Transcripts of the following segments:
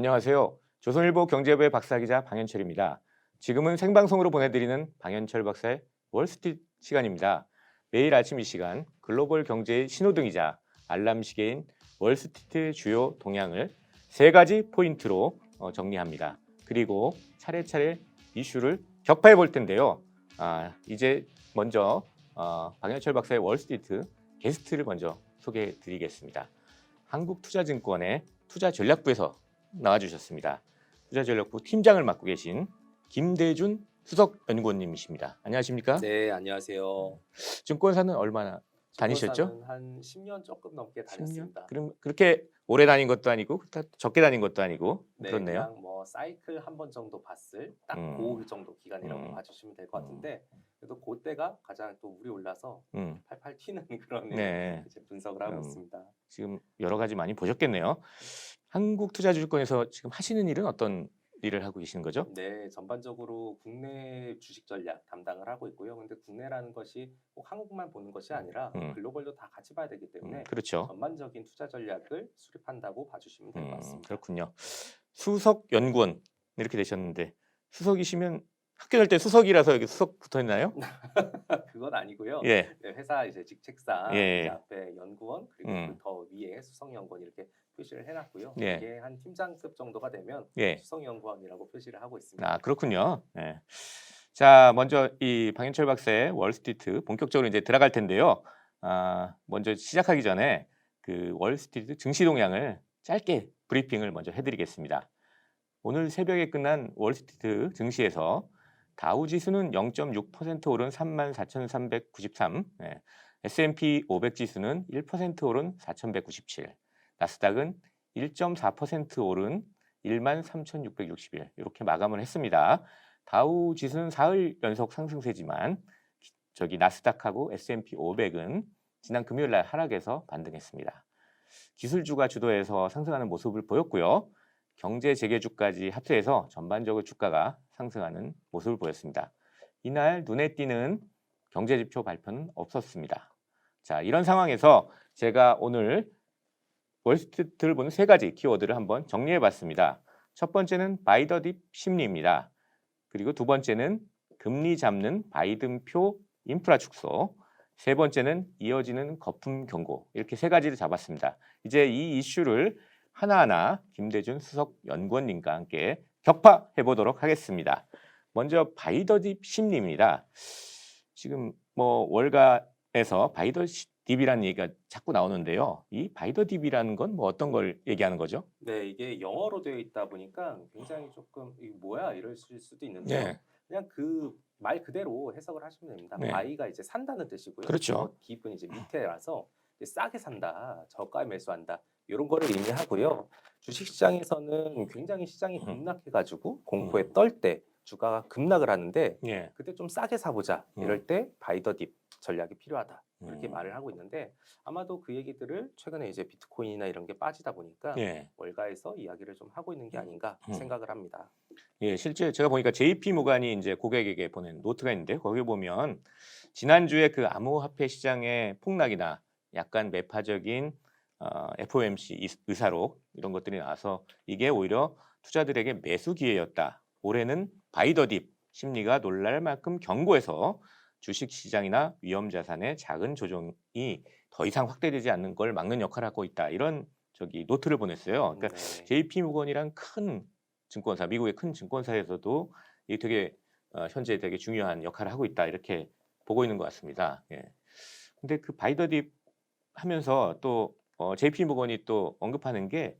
안녕하세요. 조선일보 경제부의 박사기자 방현철입니다. 지금은 생방송으로 보내드리는 방현철 박사의 월스트리트 시간입니다. 매일 아침 이 시간 글로벌 경제의 신호등이자 알람 시계인 월스트리트의 주요 동향을 세 가지 포인트로 정리합니다. 그리고 차례차례 이슈를 격파해 볼 텐데요. 이제 먼저 방현철 박사의 월스트리트 게스트를 먼저 소개해 드리겠습니다. 한국투자증권의 투자전략부에서 나와주셨습니다. 투자전략부 팀장을 맡고 계신 김대준 수석연구원님이십니다. 안녕하십니까? 네, 안녕하세요. 증권사는 얼마나 다니셨죠? 증권사는 한 10년 조금 넘게 10년? 다녔습니다. 그럼 그렇게 오래 다닌 것도 아니고 적게 다닌 것도 아니고 네, 그렇네요. 그냥 뭐 사이클 한 번 정도 봤을 딱 음, 그 정도 기간이라고 음, 봐주시면 될 것 음, 같은데 그래도 그때가 가장 또 물이 올라서 음. 팔팔 튀는 그런 네. 이제 분석을 하고 음, 있습니다. 지금 여러 가지 많이 보셨겠네요. 한국투자증권에서 지금 하시는 일은 어떤 일을 하고 계시는 거죠? 네, 전반적으로 국내 주식 전략 담당을 하고 있고요. 근데 국내라는 것이 꼭 한국만 보는 것이 아니라 음, 글로벌도 다 같이 봐야 되기 때문에 그렇죠. 전반적인 투자 전략을 수립한다고 봐주시면 될 것 같습니다. 그렇군요. 수석연구원 이렇게 되셨는데 수석이시면 학교 다닐 때 수석이라서 여기 수석 붙어 있나요? 그건 아니고요. 예, 네, 회사 이제 직책상 이제 예, 앞에 연구원 그리고 그 음, 더 위에 수석연구원 이렇게 표시를 해놨고요. 예, 이게 한 팀장급 정도가 되면 예. 수석연구원이라고 표시를 하고 있습니다. 그렇군요. 예. 자, 먼저 이 방현철 박사의 월스트리트 본격적으로 이제 들어갈 텐데요. 먼저 시작하기 전에 그 월스트리트 증시 동향을 짧게 브리핑을 먼저 해드리겠습니다. 오늘 새벽에 끝난 월스트리트 증시에서 다우 지수는 0.6% 오른 34,393, S&P 500 지수는 1% 오른 4,197, 나스닥은 1.4% 오른 13,661 이렇게 마감을 했습니다. 다우 지수는 사흘 연속 상승세지만 저기 나스닥하고 S&P 500은 지난 금요일 날 하락해서 반등했습니다. 기술주가 주도해서 상승하는 모습을 보였고요. 경제 재개주까지 합세해서 전반적으로 주가가 상승하는 모습을 보였습니다. 이날 눈에 띄는 경제 지표 발표는 없었습니다. 자, 이런 상황에서 제가 오늘 월스트리트를 보는 세 가지 키워드를 한번 정리해 봤습니다. 첫 번째는 바이 더 딥 심리입니다. 그리고 두 번째는 금리 잡는 바이든표 인프라 축소, 세 번째는 이어지는 거품 경고 이렇게 세 가지를 잡았습니다. 이제 이 이슈를 하나하나 김대준 수석 연구원님과 함께 격파해 보도록 하겠습니다. 먼저 바이더딥 심리입니다. 지금 뭐 월가에서 바이더딥이라는 얘기가 자꾸 나오는데요. 이 바이더딥이라는 건 뭐 어떤 걸 얘기하는 거죠? 네, 이게 영어로 되어 있다 보니까 굉장히 조금 이게 뭐야 이럴 수도 있는데요. 네, 그냥 그 말 그대로 해석을 하시면 됩니다. 네, 바이가 이제 산다는 뜻이고요. 그렇죠. 더 딥은 이제 밑에라서 이제 싸게 산다, 저가에 매수한다 이런 거를 의미하고요. 주식시장에서는 굉장히 시장이 음, 급락해가지고 공포에 음, 떨 때 주가가 급락을 하는데 예, 그때 좀 싸게 사보자 음, 이럴 때 바이 더 딥 전략이 필요하다 이렇게 음, 말을 하고 있는데 아마도 그 얘기들을 최근에 이제 비트코인이나 이런 게 빠지다 보니까 예. 월가에서 이야기를 좀 하고 있는 게 아닌가 음. 생각을 합니다. 예, 실제 제가 보니까 JP 모간이 이제 고객에게 보낸 노트가 있는데 거기 보면 지난주에 그 암호화폐 시장의 폭락이나 약간 매파적인 FOMC 의사록 이런 것들이 나와서 이게 오히려 투자들에게 매수 기회였다. 올해는 바이 더 딥 심리가 놀랄 만큼 견고해서 주식 시장이나 위험 자산의 작은 조정이 더 이상 확대되지 않는 걸 막는 역할을 하고 있다. 이런 저기 노트를 보냈어요. 그러니까 네. JP 모건이란 큰 증권사, 미국의 큰 증권사에서도 이 되게 현재 되게 중요한 역할을 하고 있다 이렇게 보고 있는 것 같습니다. 예. 근데 그 바이더딥 하면서 또 JP 모건이 또 언급하는 게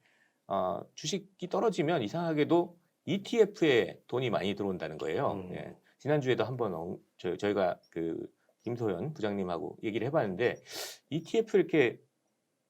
주식이 떨어지면 이상하게도 ETF에 돈이 많이 들어온다는 거예요. 예. 음. 지난주에도 한번 저희가 그 김소연 부장님하고 얘기를 해봤는데 ETF 이렇게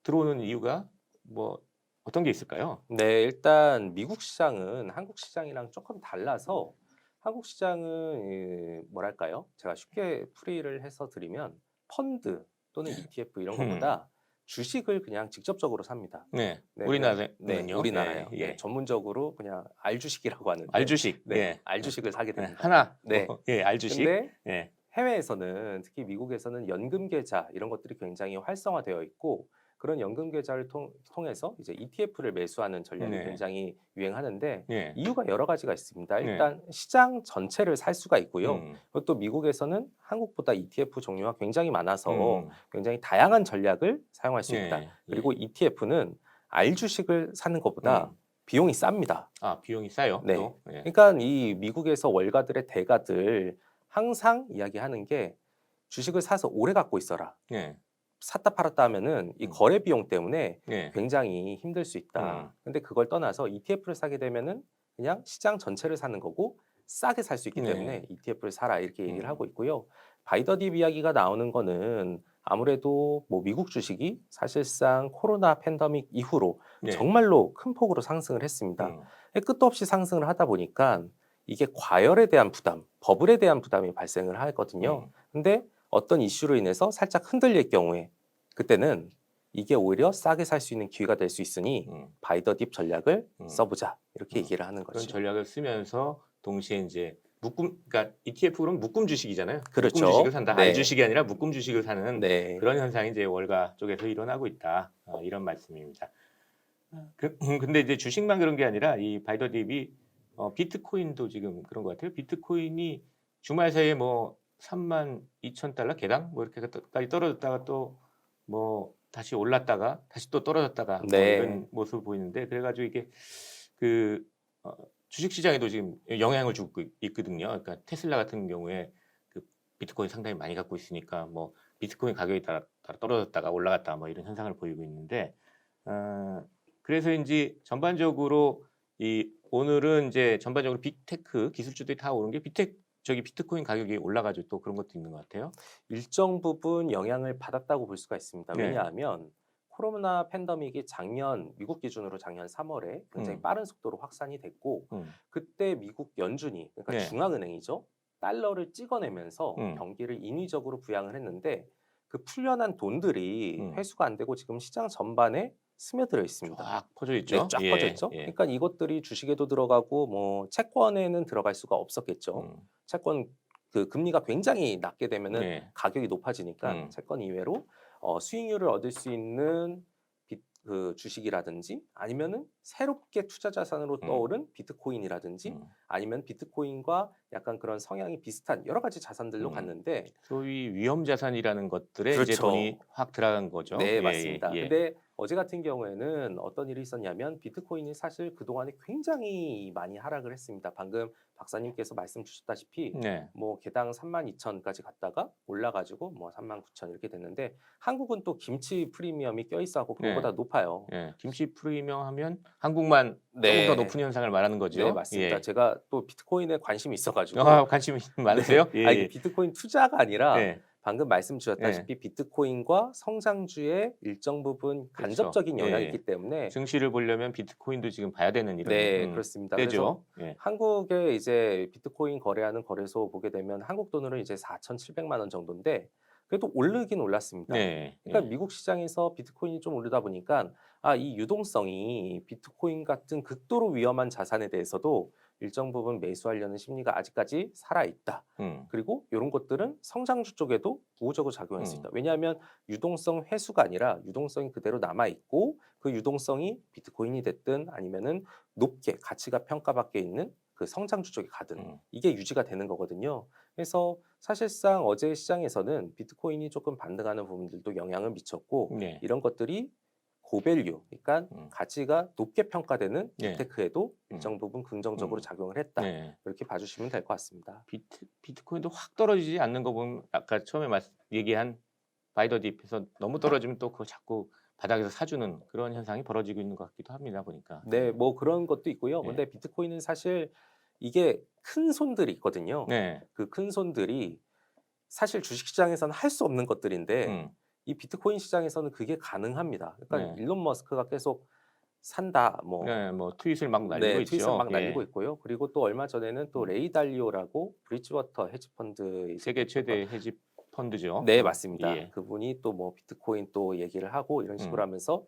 들어오는 이유가 뭐 어떤 게 있을까요? 네, 일단 미국 시장은 한국 시장이랑 조금 달라서 한국 시장은 뭐랄까요? 제가 쉽게 풀이를 해서 드리면 펀드 또는 ETF 이런 것보다 주식을 그냥 직접적으로 삽니다. 네, 네, 네, 우리나라는요. 예, 우리나라요. 네, 예. 전문적으로 그냥 알주식이라고 하는데, 알주식, 네, 예, 알주식을 사게 예, 됩니다. 하나, 뭐, 네, 예, 알주식, 근데 예, 해외에서는 특히 미국에서는 연금 계좌 이런 것들이 굉장히 활성화되어 있고 그런 연금 계좌를 통해서 이제 ETF를 매수하는 전략이 네. 굉장히 유행하는데 예. 이유가 여러 가지가 있습니다. 네. 일단 시장 전체를 살 수가 있고요. 음. 그리고 또 미국에서는 한국보다 ETF 종류가 굉장히 많아서 음. 굉장히 다양한 전략을 사용할 수 있다. 예. 그리고 ETF는 알 주식을 사는 것보다 음. 비용이 쌉니다. 아, 비용이 싸요. 네. 또. 예. 그러니까 이 미국에서 월가들의 대가들 항상 이야기하는 게 주식을 사서 오래 갖고 있어라. 예. 샀다 샀다 팔았다 하면은 이 음. 거래 비용 때문에 예. 굉장히 힘들 수 있다. 근데 그걸 떠나서 ETF를 사게 되면은 그냥 시장 전체를 사는 거고 싸게 살 수 있기 네. 때문에 ETF를 사라 이렇게 얘기를 음. 하고 있고요. 바이더딥 이야기가 나오는 거는 아무래도 뭐 미국 주식이 사실상 코로나 팬데믹 이후로 네. 정말로 큰 폭으로 상승을 했습니다. 음. 끝도 없이 상승을 하다 보니까 이게 과열에 대한 부담, 버블에 대한 부담이 발생을 하거든요. 음. 근데 어떤 이슈로 인해서 살짝 흔들릴 경우에 그때는 이게 오히려 싸게 살 수 있는 기회가 될 수 있으니 음. 바이더딥 전략을 음. 써보자 이렇게 음. 얘기를 하는 그런 거죠. 전략을 쓰면서 동시에 이제 묶음, 그러니까 ETF 그럼 묶음 주식이잖아요. 그렇죠. 묶음 주식을 산다. 네. 알 주식이 아니라 묶음 주식을 사는 네. 그런 현상이 이제 월가 쪽에서 일어나고 있다. 이런 말씀입니다. 근데 이제 주식만 그런 게 아니라 이 바이더딥이 비트코인도 지금 그런 것 같아요. 비트코인이 주말 사이에 뭐 32,000달러 개당 뭐 이렇게까지 떨어졌다가 또 뭐 다시 올랐다가 다시 또 떨어졌다가 뭐 네. 이런 모습을 보이는데 그래가지고 이게 그 주식 시장에도 지금 영향을 주고 있거든요. 그러니까 테슬라 같은 경우에 그 비트코인 상당히 많이 갖고 있으니까 뭐 비트코인 가격이 따라 떨어졌다가 올라갔다 뭐 이런 현상을 보이고 있는데 그래서인지 전반적으로 이 오늘은 이제 전반적으로 빅테크 기술주들이 다 오른 게 비트코인 가격이 올라가지고 또 그런 것도 있는 것 같아요. 일정 부분 영향을 받았다고 볼 수가 있습니다. 네. 왜냐하면 코로나 팬데믹이 작년 미국 기준으로 작년 3월에 굉장히 빠른 속도로 확산이 됐고 그때 미국 연준이 그러니까 네. 중앙은행이죠. 달러를 찍어내면서 경기를 인위적으로 부양을 했는데 그 풀려난 돈들이 회수가 안 되고 지금 시장 전반에 스며들어 있습니다. 쫙 퍼져 네, 있죠. 쫙 예, 퍼져 있죠. 예. 그러니까 이것들이 주식에도 들어가고 뭐 채권에는 들어갈 수가 없었겠죠. 채권 그 금리가 굉장히 낮게 되면은 네. 가격이 높아지니까 채권 이외로 수익률을 얻을 수 있는 그 주식이라든지 아니면은 새롭게 투자 자산으로 떠오른 비트코인이라든지 아니면 비트코인과 약간 그런 성향이 비슷한 여러 가지 자산들로 갔는데 소위 위험 자산이라는 것들에 이제 그렇죠. 돈이 확 들어간 거죠. 네, 예, 맞습니다. 예, 예. 근데 어제 같은 경우에는 어떤 일이 있었냐면 비트코인이 사실 그동안에 굉장히 많이 하락을 했습니다. 방금 박사님께서 말씀 주셨다시피 네. 뭐 개당 32,000까지 갔다가 올라가지고 뭐 39,000 이렇게 됐는데 한국은 또 김치 프리미엄이 껴있어갖고 그거보다 네. 높아요. 예. 김치 프리미엄 하면 한국만 조금 더 네. 높은 현상을 말하는 거죠. 네, 맞습니다. 예. 제가 또 비트코인에 관심이 있어가지고 관심이 많으세요? 네. 예, 이게 예. 비트코인 투자가 아니라 예. 방금 말씀 주셨다시피 비트코인과 성장주의 일정 부분 그렇죠. 간접적인 영향이 예. 있기 때문에 증시를 보려면 비트코인도 지금 봐야 되는 이런 네, 그렇습니다. 그래서 때죠. 예. 한국에 이제 비트코인 거래하는 거래소 보게 되면 한국 돈으로 이제 4,700만 원 정도인데 그래도 오르긴 올랐습니다. 네. 그러니까 예. 미국 시장에서 비트코인이 좀 오르다 보니까 이 유동성이 비트코인 같은 극도로 위험한 자산에 대해서도 일정 부분 매수하려는 심리가 아직까지 살아있다. 그리고 이런 것들은 성장주 쪽에도 우호적으로 작용할 수 있다. 왜냐하면 유동성 회수가 아니라 유동성이 그대로 남아있고 그 유동성이 비트코인이 됐든 아니면은 높게 가치가 평가받게 있는 그 성장주 쪽에 가든 이게 유지가 되는 거거든요. 그래서 사실상 어제 시장에서는 비트코인이 조금 반등하는 부분들도 영향을 미쳤고 네. 이런 것들이 고밸류, 그러니까 가치가 높게 평가되는 네. 빅테크에도 일정 부분 긍정적으로 작용을 했다. 네. 이렇게 봐주시면 될 것 같습니다. 비트코인도 확 떨어지지 않는 거 보면 아까 처음에 얘기한 바이더딥에서 너무 떨어지면 또 그거 자꾸 바닥에서 사주는 그런 현상이 벌어지고 있는 것 같기도 합니다. 보니까. 네, 뭐 그런 것도 있고요. 네. 근데 비트코인은 사실 이게 큰 손들이 있거든요. 네. 그 큰 손들이 사실 주식시장에서는 할 수 없는 것들인데 이 비트코인 시장에서는 그게 가능합니다. 그러니까 네. 일론 머스크가 계속 산다, 네, 뭐 트윗을 막 날리고 네, 있죠. 트윗을 막 예. 날리고 있고요. 그리고 또 얼마 전에는 또 레이 달리오라고 브리지워터 헤지펀드 세계 최대 헤지 펀드죠. 네, 맞습니다. 예. 그분이 또 뭐 비트코인 또 얘기를 하고 이런 식으로 음. 하면서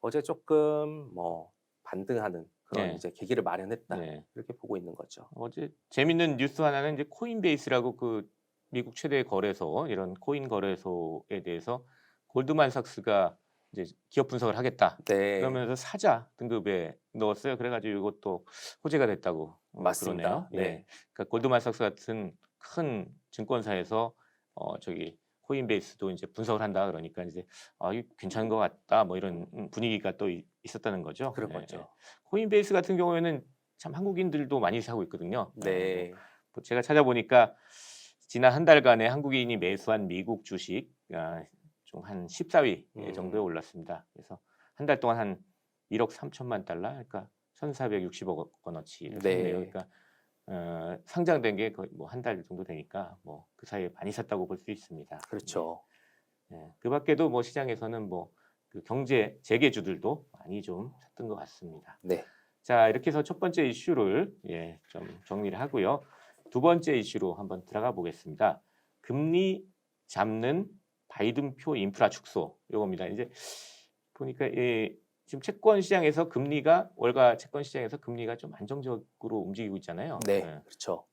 어제 조금 뭐 반등하는 그런 네. 이제 계기를 마련했다. 네. 이렇게 보고 있는 거죠. 어제 재밌는 뉴스 하나는 이제 코인베이스라고 그 미국 최대 거래소 이런 코인 거래소에 대해서 골드만삭스가 이제 기업 분석을 하겠다. 네. 그러면서 사자 등급에 넣었어요. 그래가지고 이것도 호재가 됐다고 맞습니다. 그러네요. 예. 네. 그러니까 골드만삭스 같은 큰 증권사에서 저기 코인베이스도 이제 분석을 한다 그러니까 이제 이거 괜찮은 것 같다 뭐 이런 분위기가 또 있었다는 거죠. 그런 예, 예. 거죠. 코인베이스 같은 경우에는 참 한국인들도 많이 사고 있거든요. 네. 뭐 제가 찾아보니까 지난 한 달간에 한국인이 매수한 미국 주식 좀 한 14위 정도에 올랐습니다. 그래서 한 달 동안 한 1억 3천만 달러, 그러니까 1,460억 원어치를 샀네요. 네. 그러니까 상장된 게 거의 뭐 한 달 정도 되니까 뭐 그 사이에 많이 샀다고 볼 수 있습니다. 그렇죠. 그 밖에도 뭐 시장에서는 뭐 그 경제 재계주들도 많이 좀 샀던 것 같습니다. 네. 자, 이렇게 해서 첫 번째 이슈를 좀 정리를 하고요. 두 번째 이슈로 한번 들어가 보겠습니다. 금리 잡는 바이든표 인프라 축소 요겁니다. 이제 보니까 지금 채권 시장에서 금리가 월가 채권 시장에서 금리가 좀 안정적으로 움직이고 있잖아요. 네. 그렇죠.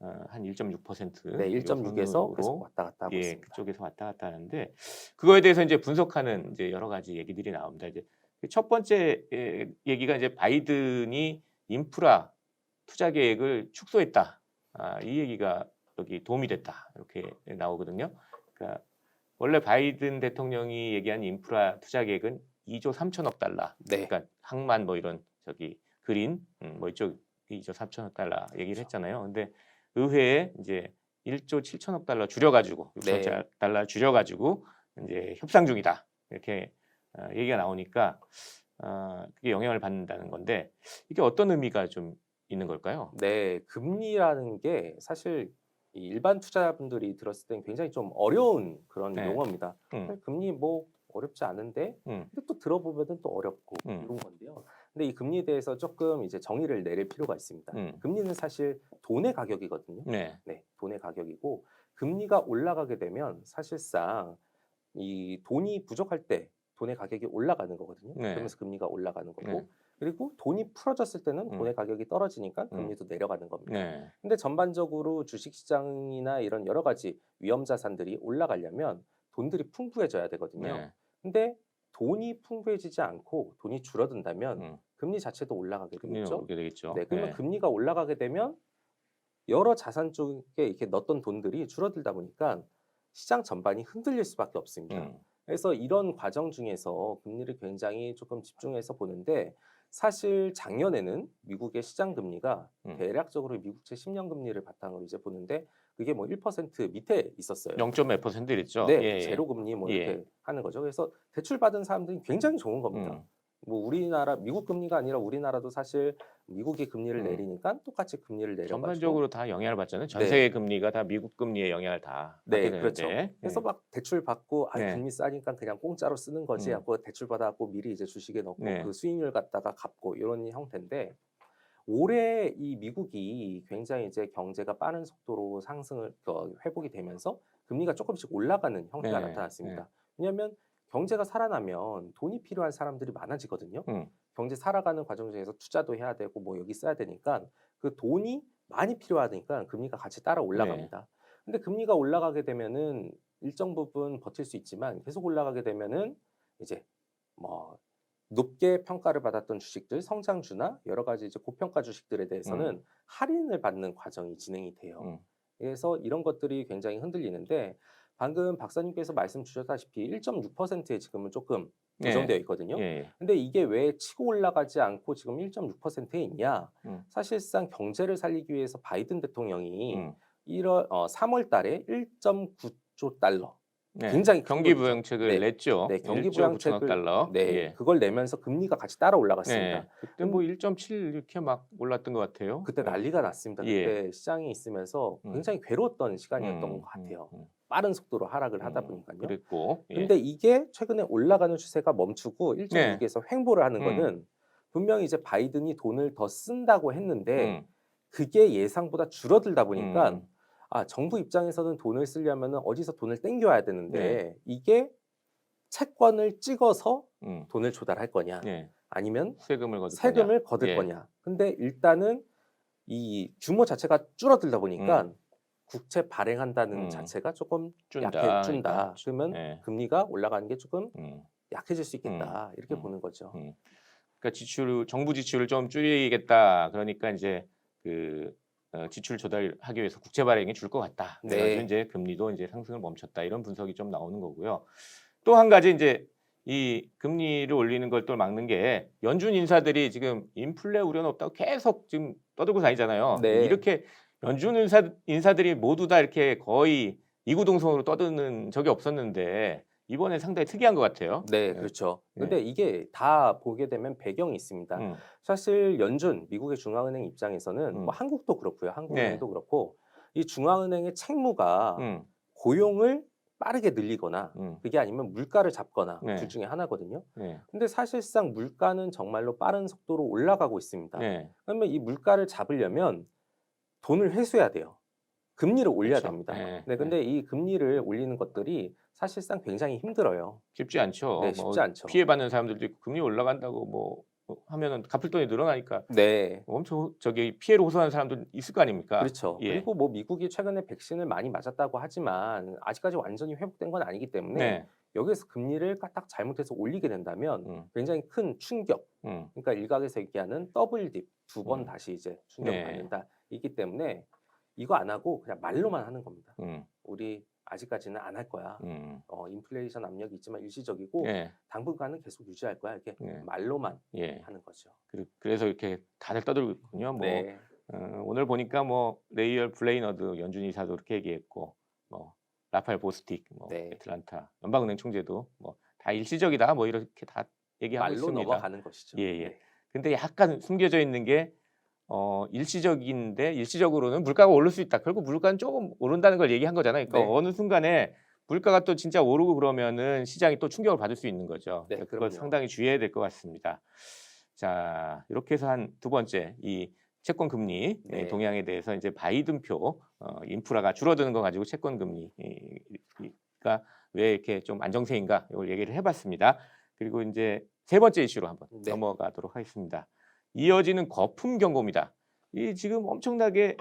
한 1.6% 네. 1.6에서 계속 선으로 왔다 갔다 하고 있습니다. 그쪽에서 왔다 갔다 하는데 그거에 대해서 이제 분석하는 이제 여러 가지 얘기들이 나옵니다. 이제 첫 번째 얘기가 이제 바이든이 인프라 투자 계획을 축소했다. 이 얘기가 여기 도움이 됐다. 이렇게 나오거든요. 그러니까 원래 바이든 대통령이 얘기한 인프라 투자 계획은 2조 3천억 달러. 네. 그러니까 항만 뭐 이런 저기 그린 뭐 이쪽 2조 3천억 달러 얘기를 그렇죠. 했잖아요. 근데 의회에 이제 1조 7천억 달러 줄여가지고 6천억 네. 달러 줄여가지고 이제 협상 중이다. 이렇게 얘기가 나오니까 그게 영향을 받는다는 건데 이게 어떤 의미가 좀 있는 걸까요? 네. 금리라는 게 사실 이 일반 투자자분들이 들었을 땐 굉장히 좀 어려운 그런 네. 용어입니다. 금리 뭐 어렵지 않은데 근데 또 들어보면은 또 어렵고 이런 건데요. 근데 이 금리에 대해서 조금 이제 정의를 내릴 필요가 있습니다. 금리는 사실 돈의 가격이거든요. 네. 네. 돈의 가격이고 금리가 올라가게 되면 사실상 이 돈이 부족할 때 돈의 가격이 올라가는 거거든요. 네. 그러면서 금리가 올라가는 거고 네. 그리고 돈이 풀어졌을 때는 돈의 가격이 떨어지니까 금리도 내려가는 겁니다. 네. 근데 전반적으로 주식시장이나 이런 여러 가지 위험 자산들이 올라가려면 돈들이 풍부해져야 되거든요. 네. 근데 돈이 풍부해지지 않고 돈이 줄어든다면 금리 자체도 올라가게 금리는 되겠죠. 오르게 되겠죠. 네, 그러면 네. 금리가 올라가게 되면 여러 자산 쪽에 이렇게 넣었던 돈들이 줄어들다 보니까 시장 전반이 흔들릴 수밖에 없습니다. 그래서 이런 과정 중에서 금리를 굉장히 조금 집중해서 보는데 사실 작년에는 미국의 시장 금리가 대략적으로 미국채 10년 금리를 바탕으로 이제 보는데 그게 뭐 1% 밑에 있었어요. 0.몇 퍼센트 이랬죠. 네, 제로 금리 뭐 예. 이렇게 하는 거죠. 그래서 대출 받은 사람들이 굉장히 좋은 겁니다. 뭐 우리나라 미국 금리가 아니라 우리나라도 사실 미국이 금리를 내리니까 똑같이 금리를 내려가지고 전반적으로 다 영향을 받잖아요. 전 네. 세계 금리가 다 미국 금리에 영향을 다 받게 네, 그렇죠. 되는데. 그래서 막 대출 받고 네. 금리 싸니까 그냥 공짜로 쓰는 거지 하고 대출 받아갖고 미리 이제 주식에 넣고 네. 그 수익률 갖다가 갚고 이런 형태인데 올해 이 미국이 굉장히 이제 경제가 빠른 속도로 상승을 회복이 되면서 금리가 조금씩 올라가는 형태가 네. 나타났습니다. 왜냐하면 경제가 살아나면 돈이 필요한 사람들이 많아지거든요. 경제 살아가는 과정 중에서 투자도 해야 되고 뭐 여기 써야 되니까 그 돈이 많이 필요하니까 금리가 같이 따라 올라갑니다. 근데 금리가 올라가게 되면은 일정 부분 버틸 수 있지만 계속 올라가게 되면은 이제 뭐 높게 평가를 받았던 주식들, 성장주나 여러 가지 이제 고평가 주식들에 대해서는 할인을 받는 과정이 진행이 돼요. 그래서 이런 것들이 굉장히 흔들리는데 방금 박사님께서 말씀 주셨다시피 1.6%에 지금은 조금 고정되어 있거든요. 근데 이게 왜 치고 올라가지 않고 지금 1.6%에 있냐? 사실상 경제를 살리기 위해서 바이든 대통령이 3월 달에 1.9조 달러 굉장히 큰 경기 돈이죠. 부양책을 냈죠. 네, 경기 1조 9천억 부양책을 달러. 그걸 내면서 금리가 같이 따라 올라갔습니다. 그때 뭐 1.7 이렇게 막 올랐던 것 같아요. 그때 난리가 났습니다. 그때 시장에 있으면서 굉장히 괴로웠던 시간이었던 것 같아요. 빠른 속도로 하락을 하다 보니까요. 그랬고. 근데 이게 최근에 올라가는 추세가 멈추고 1.6에서 횡보를 하는 거는 분명히 이제 바이든이 돈을 더 쓴다고 했는데 그게 예상보다 줄어들다 보니까 정부 입장에서는 돈을 쓰려면 어디서 돈을 땡겨야 되는데 이게 채권을 찍어서 돈을 조달할 거냐 아니면 세금을 거둘 거냐. 근데 일단은 이 규모 자체가 줄어들다 보니까 국채 발행한다는 자체가 조금 준다. 그러면 금리가 올라가는 게 조금 약해질 수 있겠다 이렇게 보는 거죠. 그러니까 정부 지출을 좀 줄이겠다. 그러니까 이제 그 지출 조달하기 위해서 국채 발행이 줄 것 같다. 그래가지고 네. 이제 금리도 이제 상승을 멈췄다. 이런 분석이 좀 나오는 거고요. 또 한 가지 이제 이 금리를 올리는 걸 또 막는 게 연준 인사들이 지금 인플레 우려는 없다고 계속 지금 떠들고 다니잖아요. 네. 이렇게 연준 인사들이 모두 다 이렇게 거의 이구동성으로 떠드는 적이 없었는데 이번에 상당히 특이한 것 같아요. 네, 예. 그렇죠. 예. 근데 이게 다 보게 되면 배경이 있습니다. 음, 사실 미국의 중앙은행 입장에서는 뭐 음. 한국도 그렇고요. 네. 한국은행도 그렇고 이 중앙은행의 책무가 음, 고용을 빠르게 늘리거나 음. 그게 아니면 물가를 잡거나 네. 둘 중에 하나거든요. 네. 근데 사실상 물가는 정말로 빠른 속도로 올라가고 있습니다. 네. 그러면 이 물가를 잡으려면 돈을 회수해야 돼요. 금리를 올려야 그렇죠. 됩니다. 예. 네, 예. 근데 이 금리를 올리는 것들이 사실상 굉장히 힘들어요. 쉽지 않죠. 네, 뭐 쉽지 않죠. 피해받는 사람들도 있고 금리 올라간다고 뭐 하면은 갚을 돈이 늘어나니까 네. 엄청 저기 피해를 호소하는 사람도 있을 거 아닙니까? 그렇죠. 예. 그리고 뭐 미국이 최근에 백신을 많이 맞았다고 하지만 아직까지 완전히 회복된 건 아니기 때문에 네. 여기에서 금리를 까딱 잘못해서 올리게 된다면 음. 굉장히 큰 충격. 음. 그러니까 일각에서 얘기하는 더블 딥, 두 번 음. 다시 이제 충격을 네. 받는다. 있기 때문에 이거 안 하고 그냥 말로만 하는 겁니다. 음. 우리 아직까지는 안 할 거야. 음. 인플레이션 압력이 있지만 일시적이고 예. 당분간은 계속 유지할 거야. 이렇게 예. 말로만 예. 하는 거죠. 그래서 이렇게 다들 떠들고 있군요. 뭐 네. 오늘 보니까 뭐 레이얼 블레이너드 연준 이사도 그렇게 얘기했고 뭐 라팔 보스틱 뭐 네. 애틀란타 연방은행 총재도 뭐 다 일시적이다 뭐 이렇게 다 얘기하고 말로 있습니다. 넘어가는 것이죠. 예. 네. 근데 약간 숨겨져 있는 게 일시적인데 일시적으로는 물가가 오를 수 있다. 결국 물가는 조금 오른다는 걸 얘기한 거잖아요. 그러니까 네. 어느 순간에 물가가 또 진짜 오르고 그러면은 시장이 또 충격을 받을 수 있는 거죠. 네, 그러니까 그걸 그럼요. 상당히 주의해야 될 것 같습니다. 자, 이렇게 해서 한 두 번째 이 채권 금리 네. 동향에 대해서 이제 바이든표 인프라가 줄어드는 거 가지고 채권 금리가 왜 이렇게 좀 안정세인가 이걸 얘기를 해봤습니다. 그리고 이제 세 번째 이슈로 한번 네. 넘어가도록 하겠습니다. 이어지는 거품 경고입니다. 이 지금 엄청나게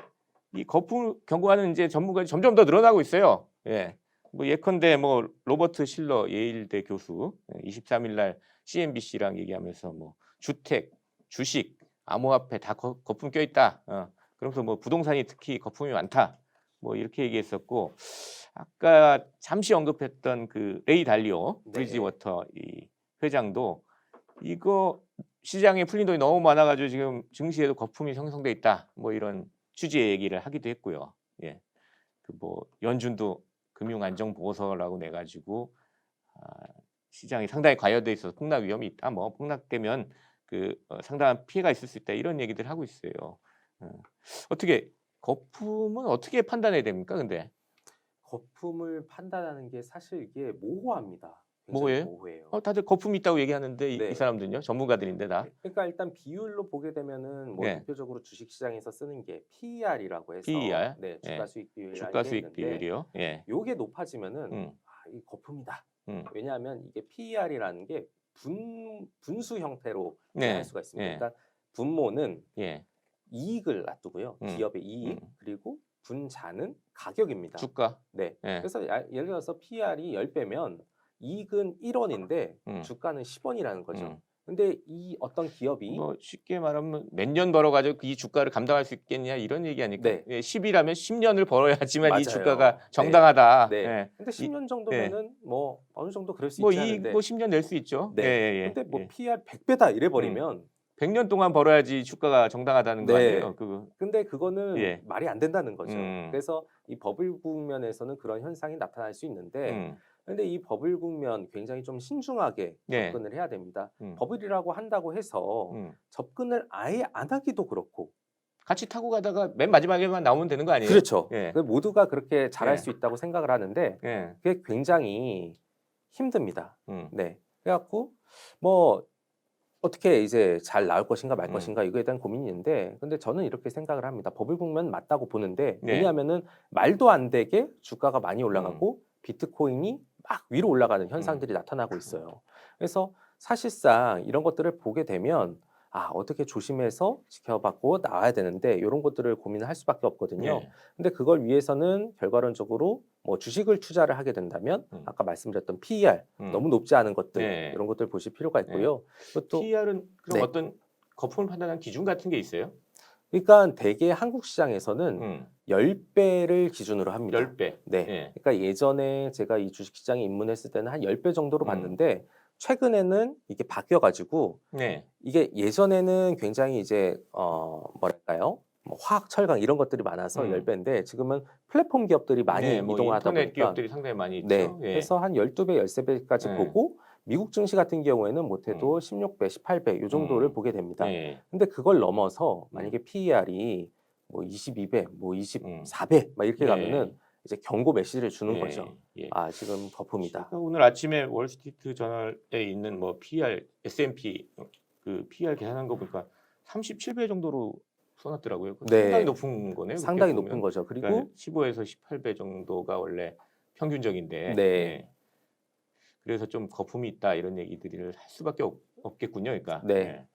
이 거품 경고하는 이제 전문가들이 점점 더 늘어나고 있어요. 예. 뭐 예컨대 뭐 로버트 실러 예일대 교수 23일 날 CNBC랑 얘기하면서 뭐 주택, 주식, 암호화폐 다 거품 껴 있다. 그러면서 뭐 부동산이 특히 거품이 많다. 뭐 이렇게 얘기했었고 아까 잠시 언급했던 그 레이 달리오 네. 브리지워터 이 회장도 이거 시장에 풀린 돈이 너무 많아가지고 지금 증시에도 거품이 형성돼 있다. 뭐 이런 취지의 얘기를 하기도 했고요. 예, 그 뭐 연준도 금융 안정 보고서라고 내 가지고 시장이 상당히 과열돼 있어서 폭락 위험이 있다. 뭐 폭락되면 상당한 피해가 있을 수 있다. 이런 얘기들 하고 있어요. 어떻게 거품은 어떻게 판단해야 됩니까? 근데 거품을 판단하는 게 사실 이게 모호합니다. 굉장히 뭐예요? 모호해요. 다들 거품 있다고 얘기하는데 이 네. 사람들은요, 전문가들인데 다. 그러니까 일단 비율로 보게 되면은 뭐 네. 대표적으로 주식 시장에서 쓰는 게 PER이라고 해서 PER? 네, 예. 주가 수익 비율이라는 주가 게 수익 있는데 비율이요. 예. 요게 높아지면은 음. 이 거품이다. 음. 왜냐하면 이게 PER이라는 게 분수 형태로 네. 할 수가 있습니다. 예. 그러니까 분모는 예. 이익을 놔두고요. 기업의 이익 그리고 분자는 가격입니다. 주가. 네. 예. 그래서 예를 들어서 PER이 10배면 이익은 1원인데 주가는 10원이라는 거죠. 근데 이 어떤 기업이 뭐 쉽게 말하면 몇 년 벌어가지고 이 주가를 감당할 수 있겠냐 이런 얘기 아닐까? 네. 예, 10이라면 10년을 벌어야지만 이 맞아요. 주가가 네. 정당하다. 네. 예. 근데 이- 10년 정도면은 뭐 어느 정도 그럴 수 뭐 있지 이익 않은데 뭐 10년 낼 수 있죠. 네. 예. 근데 뭐 PER 100배다 이래 버리면 100년 동안 벌어야지 주가가 정당하다는 거 네. 아니에요? 근데 그거는 예. 말이 안 된다는 거죠. 음. 그래서 이 버블 국면에서는 그런 현상이 나타날 수 있는데 음. 근데 이 버블 국면 굉장히 좀 신중하게 네. 접근을 해야 됩니다. 음. 버블이라고 한다고 해서 접근을 아예 안 하기도 그렇고 같이 타고 가다가 맨 마지막에만 나오면 되는 거 아니에요? 그렇죠. 예. 모두가 그렇게 잘할 예. 수 있다고 생각을 하는데 예. 그게 굉장히 힘듭니다. 음. 네. 그래갖고 뭐 어떻게 이제 잘 나올 것인가 말 것인가 이거에 대한 고민이 있는데 근데 저는 이렇게 생각을 합니다. 버블 국면 맞다고 보는데 네. 왜냐하면은 말도 안 되게 주가가 많이 올라가고 비트코인이 막 위로 올라가는 현상들이 나타나고 있어요. 그래서 사실상 이런 것들을 보게 되면 어떻게 조심해서 지켜받고 나와야 되는데 이런 것들을 고민을 할 수밖에 없거든요. 예. 근데 그걸 위해서는 결과론적으로 뭐 주식을 투자를 하게 된다면 아까 말씀드렸던 PER 음. 너무 높지 않은 것들 네. 이런 것들 보실 필요가 있고요. 그것도 PER은 그럼 네. 어떤 거품을 판단하는 기준 같은 게 있어요? 그러니까 대개 한국 시장에서는 음. 10배를 기준으로 합니다. 10배. 네. 예. 그러니까 예전에 제가 이 주식 시장에 입문했을 때는 한 10배 정도로 음. 봤는데 최근에는 이게 바뀌어 가지고 네. 이게 예전에는 굉장히 이제 뭐랄까요? 뭐 화학, 철강 이런 것들이 많아서 10배인데 지금은 플랫폼 기업들이 많이 네, 뭐 이동하다 인터넷 보니까 기업들이 상당히 많이 네. 있죠. 예. 그래서 한 12배, 13배까지 예. 보고 미국 증시 같은 경우에는 못해도 16배, 18배 요 정도를 보게 됩니다. 예. 근데 그걸 넘어서 음. 만약에 PER이 뭐 22배, 뭐 음. 24배 막 이렇게 네. 가면은 이제 경고 메시지를 주는 예. 거죠. 예. 지금 거품이다. 제가 오늘 아침에 월스트리트 저널에 있는 뭐 PER, S&P 그 PER 계산한 거 보니까 37배 정도로 써놨더라고요. 그거 네. 상당히 높은 거네요. 상당히 그렇게 높은 보면. 거죠. 그러니까 그리고 15에서 18배 정도가 원래 평균적인데. 네. 예. 그래서 좀 거품이 있다 이런 얘기들을 할 수밖에 없겠군요. 그러니까. 네. 예.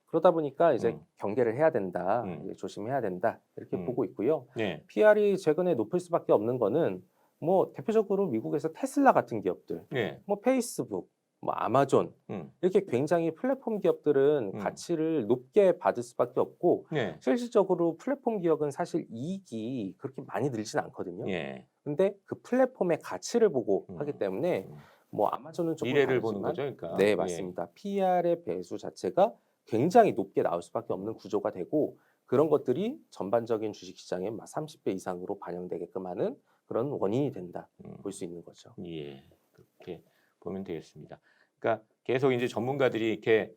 그러다 보니까 이제 음. 경계를 해야 된다. 음. 이제 조심해야 된다. 이렇게 음. 보고 있고요. 네. PR이 최근에 높을 수밖에 없는 거는 뭐 대표적으로 미국에서 테슬라 같은 기업들, 네. 뭐 페이스북, 뭐 아마존 음. 이렇게 굉장히 플랫폼 기업들은 가치를 높게 받을 수밖에 없고 네. 실질적으로 플랫폼 기업은 사실 이익이 그렇게 많이 늘진 않거든요. 예. 근데 그 플랫폼의 가치를 보고 음. 하기 때문에 음. 뭐 아마존은 조금 미래를 보는 다르지만 거죠. 그러니까. 네, 예. 맞습니다. PR의 배수 자체가 굉장히 높게 나올 수밖에 없는 구조가 되고 그런 것들이 전반적인 주식 시장에 막 30배 이상으로 반영되게끔 하는 그런 원인이 된다. 볼 수 있는 거죠. 예. 그렇게 보면 되겠습니다. 그러니까 계속 이제 전문가들이 이렇게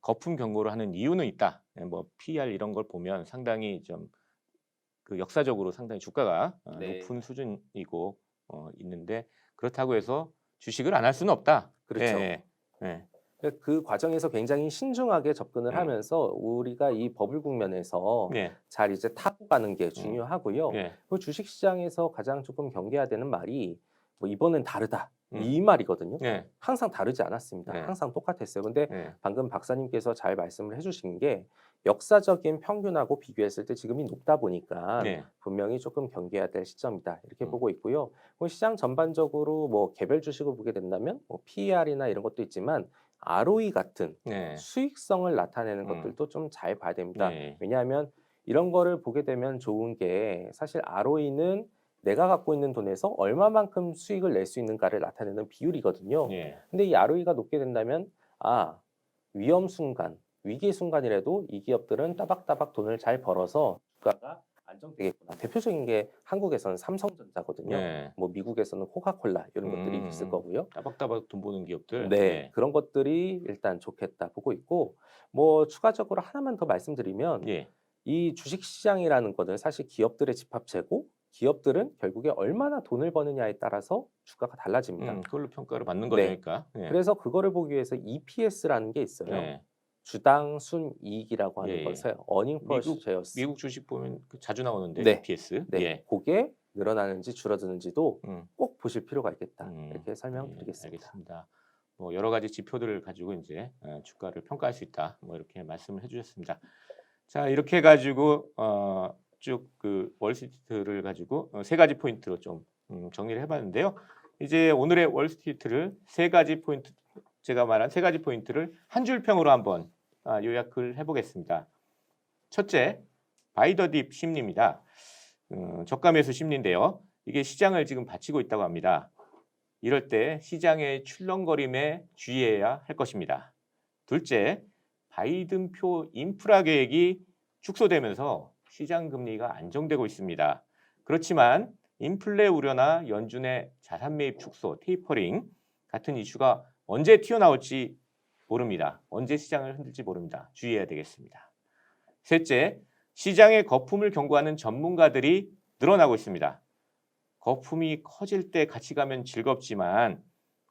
거품 경고를 하는 이유는 있다. 예, 뭐 PR 이런 걸 보면 상당히 좀 그 역사적으로 상당히 주가가 네. 높은 수준이고 있는데 그렇다고 해서 주식을 안 할 수는 없다. 그렇죠. 예, 예. 그 과정에서 굉장히 신중하게 접근을 하면서 우리가 이 버블 국면에서 예. 잘 이제 타고 가는 게 중요하고요. 예. 그 주식 시장에서 가장 조금 경계해야 되는 말이 뭐 이번엔 다르다. 음. 이 말이거든요. 예. 항상 다르지 않았습니다. 네. 항상 똑같았어요. 근데 예. 방금 박사님께서 잘 말씀을 해주신 게 역사적인 평균하고 비교했을 때 지금이 높다 보니까 네. 분명히 조금 경계해야 될 시점이다. 이렇게 음. 보고 있고요. 뭐 시장 전반적으로 뭐 개별 주식을 보게 된다면 뭐 PER이나 이런 것도 있지만 ROE 같은 네. 수익성을 나타내는 음. 것들도 좀 잘 봐야 됩니다. 네. 왜냐하면 이런 거를 보게 되면 좋은 게 사실 ROE는 내가 갖고 있는 돈에서 얼마만큼 수익을 낼 수 있는가를 나타내는 비율이거든요. 예. 근데 이 ROE가 높게 된다면 위험 순간, 위기 순간이라도 이 기업들은 따박따박 돈을 잘 벌어서 주가가 안정되겠구나. 대표적인 게 한국에서는 삼성전자거든요. 네. 뭐 미국에서는 코카콜라 이런 것들이 있을 거고요. 따박따박 돈 버는 기업들. 네, 예. 그런 것들이 일단 좋겠다 보고 있고 뭐 추가적으로 하나만 더 말씀드리면 예. 이 주식 시장이라는 거는 사실 기업들의 집합체고 기업들은 결국에 얼마나 돈을 버느냐에 따라서 주가가 달라집니다. 그걸로 평가를 받는 거죠. 네. 그러니까. 예. 그래서 그거를 보기 위해서 EPS라는 게 있어요. 예. 주당 순이익이라고 하는 예, 예. 것을 earning per shares. 미국 주식 보면 자주 나오는데 네. EPS. 네, 예. 그게 늘어나는지 줄어드는지도 음. 꼭 보실 필요가 있겠다. 음. 이렇게 예, 설명드리겠습니다. 알겠습니다. 뭐 여러 가지 지표들을 가지고 이제 주가를 평가할 수 있다. 뭐 이렇게 말씀을 해주셨습니다. 자, 이렇게 해가지고 쭉 그 월스트리트를 가지고 세 가지 포인트로 좀 정리를 해봤는데요. 이제 오늘의 월스트리트를 세 가지 포인트, 제가 말한 세 가지 포인트를 한 줄 평으로 한번 요약을 해보겠습니다. 첫째, 바이 더 딥 심리입니다. 저가 매수 심리인데요. 이게 시장을 지금 받치고 있다고 합니다. 이럴 때 시장의 출렁거림에 주의해야 할 것입니다. 둘째, 바이든표 인프라 계획이 축소되면서 시장 금리가 안정되고 있습니다. 그렇지만 인플레 우려나 연준의 자산 매입 축소, 테이퍼링 같은 이슈가 언제 튀어나올지 모릅니다. 언제 시장을 흔들지 모릅니다. 주의해야 되겠습니다. 셋째, 시장의 거품을 경고하는 전문가들이 늘어나고 있습니다. 거품이 커질 때 같이 가면 즐겁지만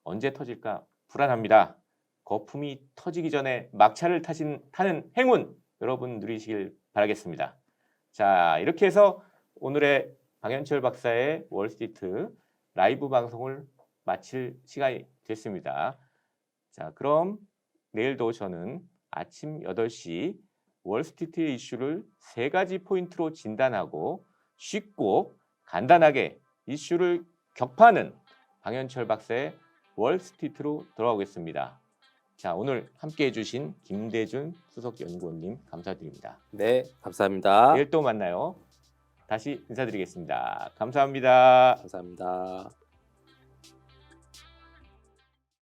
언제 터질까 불안합니다. 거품이 터지기 전에 막차를 타는 행운 여러분 누리시길 바라겠습니다. 자, 이렇게 해서 오늘의 방현철 박사의 월스트리트 라이브 방송을 마칠 시간이 됐습니다. 자, 그럼 내일도 저는 아침 8시 월스트리트 이슈를 3가지 포인트로 진단하고 쉽고 간단하게 이슈를 격파하는 방현철 박사의 월스트리트로 돌아오겠습니다. 자, 오늘 함께해 주신 김대준 수석연구원님 감사드립니다. 네, 감사합니다. 내일 또 만나요. 다시 인사드리겠습니다. 감사합니다. 감사합니다.